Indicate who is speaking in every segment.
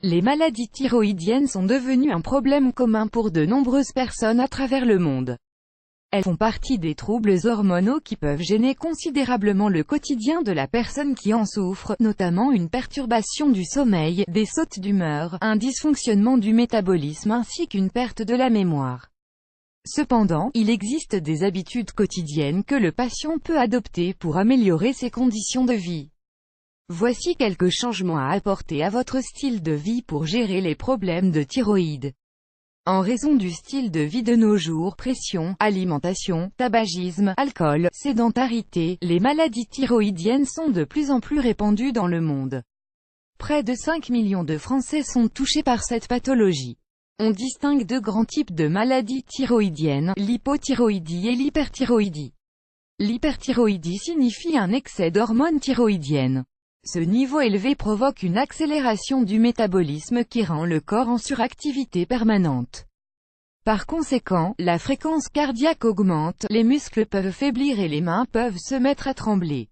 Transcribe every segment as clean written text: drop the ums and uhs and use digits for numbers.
Speaker 1: Les maladies thyroïdiennes sont devenues un problème commun pour de nombreuses personnes à travers le monde. Elles font partie des troubles hormonaux qui peuvent gêner considérablement le quotidien de la personne qui en souffre, notamment une perturbation du sommeil, des sautes d'humeur, un dysfonctionnement du métabolisme ainsi qu'une perte de la mémoire. Cependant, il existe des habitudes quotidiennes que le patient peut adopter pour améliorer ses conditions de vie. Voici quelques changements à apporter à votre style de vie pour gérer les problèmes de thyroïde. En raison du style de vie de nos jours, pression, alimentation, tabagisme, alcool, sédentarité, les maladies thyroïdiennes sont de plus en plus répandues dans le monde. Près de 5 millions de Français sont touchés par cette pathologie. On distingue deux grands types de maladies thyroïdiennes, l'hypothyroïdie et l'hyperthyroïdie. L'hyperthyroïdie signifie un excès d'hormones thyroïdiennes. Ce niveau élevé provoque une accélération du métabolisme qui rend le corps en suractivité permanente. Par conséquent, la fréquence cardiaque augmente, les muscles peuvent faiblir et les mains peuvent se mettre à trembler.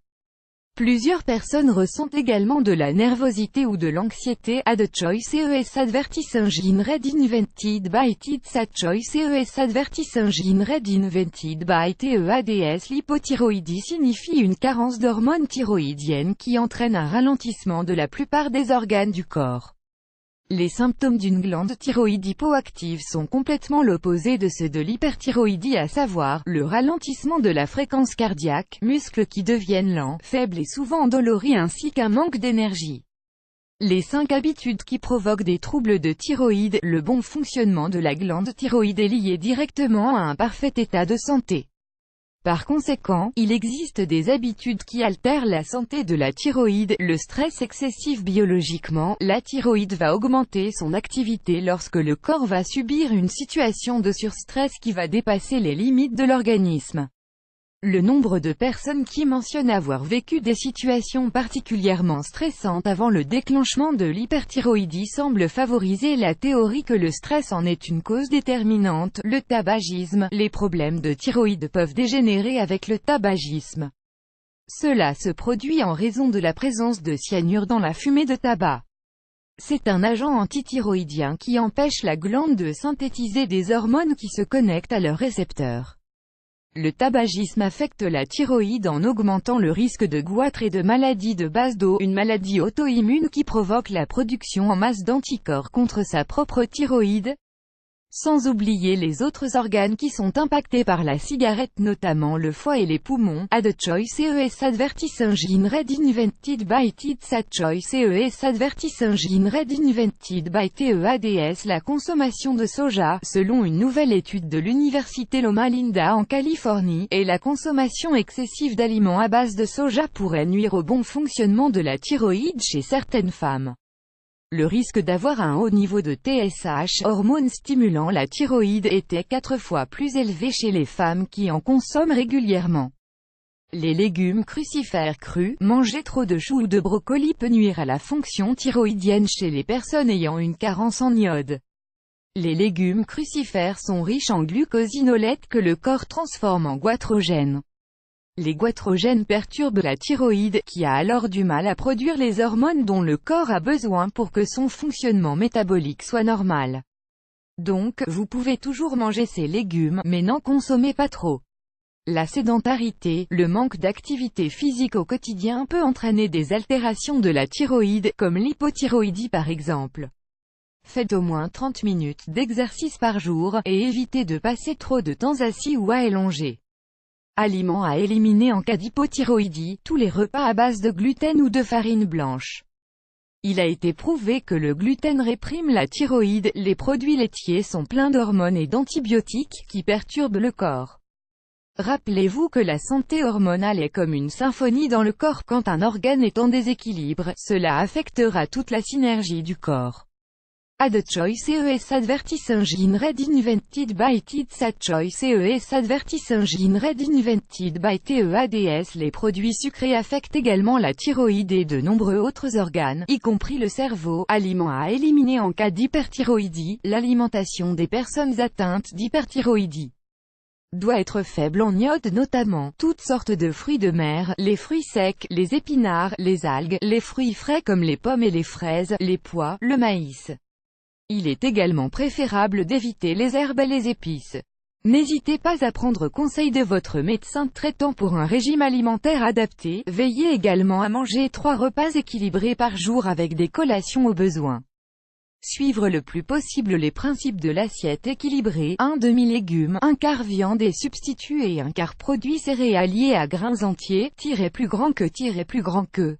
Speaker 1: Plusieurs personnes ressentent également de la nervosité ou de l'anxiété. Ad choice ES advertis engine red invented by TIDS choice ES advertis engine red invented by TEADS. L'hypothyroïdie signifie une carence d'hormones thyroïdiennes qui entraîne un ralentissement de la plupart des organes du corps. Les symptômes d'une glande thyroïde hypoactive sont complètement l'opposé de ceux de l'hyperthyroïdie, à savoir, le ralentissement de la fréquence cardiaque, muscles qui deviennent lents, faibles et souvent endoloris ainsi qu'un manque d'énergie. Les 5 habitudes qui provoquent des troubles de thyroïde. Le bon fonctionnement de la glande thyroïde est lié directement à un parfait état de santé. Par conséquent, il existe des habitudes qui altèrent la santé de la thyroïde. Le stress excessif. Biologiquement, la thyroïde va augmenter son activité lorsque le corps va subir une situation de surstress qui va dépasser les limites de l'organisme. Le nombre de personnes qui mentionnent avoir vécu des situations particulièrement stressantes avant le déclenchement de l'hyperthyroïdie semble favoriser la théorie que le stress en est une cause déterminante. Le tabagisme. Les problèmes de thyroïde peuvent dégénérer avec le tabagisme. Cela se produit en raison de la présence de cyanure dans la fumée de tabac. C'est un agent antithyroïdien qui empêche la glande de synthétiser des hormones qui se connectent à leurs récepteurs. Le tabagisme affecte la thyroïde en augmentant le risque de goitre et de maladie de base d'eau, une maladie auto-immune qui provoque la production en masse d'anticorps contre sa propre thyroïde. Sans oublier les autres organes qui sont impactés par la cigarette, notamment le foie et les poumons. Ad choice ES advertis engine red invented by TIDS choice ES advertis engine red invented by TEADS. La consommation de soja, selon une nouvelle étude de l'université Loma Linda en Californie, et la consommation excessive d'aliments à base de soja pourrait nuire au bon fonctionnement de la thyroïde chez certaines femmes. Le risque d'avoir un haut niveau de TSH, hormone stimulant la thyroïde, était 4 fois plus élevé chez les femmes qui en consomment régulièrement. Les légumes crucifères crus, manger trop de choux ou de brocoli peut nuire à la fonction thyroïdienne chez les personnes ayant une carence en iode. Les légumes crucifères sont riches en glucosinolate que le corps transforme en goitrogène. Les goitrogènes perturbent la thyroïde, qui a alors du mal à produire les hormones dont le corps a besoin pour que son fonctionnement métabolique soit normal. Donc, vous pouvez toujours manger ces légumes, mais n'en consommez pas trop. La sédentarité, le manque d'activité physique au quotidien peut entraîner des altérations de la thyroïde, comme l'hypothyroïdie par exemple. Faites au moins 30 minutes d'exercice par jour, et évitez de passer trop de temps assis ou allongé. Aliments à éliminer en cas d'hypothyroïdie, tous les repas à base de gluten ou de farine blanche. Il a été prouvé que le gluten réprime la thyroïde. Les produits laitiers sont pleins d'hormones et d'antibiotiques qui perturbent le corps. Rappelez-vous que la santé hormonale est comme une symphonie dans le corps. Quand un organe est en déséquilibre, cela affectera toute la synergie du corps. Ad choice ES advertis engine red invented by TIDS choice ES advertis engine red invented by TEADS. Les produits sucrés affectent également la thyroïde et de nombreux autres organes, y compris le cerveau. Aliments à éliminer en cas d'hyperthyroïdie. L'alimentation des personnes atteintes d'hyperthyroïdie doit être faible en iode, notamment toutes sortes de fruits de mer, les fruits secs, les épinards, les algues, les fruits frais comme les pommes et les fraises, les pois, le maïs. Il est également préférable d'éviter les herbes et les épices. N'hésitez pas à prendre conseil de votre médecin traitant pour un régime alimentaire adapté. Veillez également à manger 3 repas équilibrés par jour avec des collations au besoin. Suivre le plus possible les principes de l'assiette équilibrée, un demi-légumes, un quart viande et substituer un quart produits céréaliers à grains entiers, plus grand que plus grand que.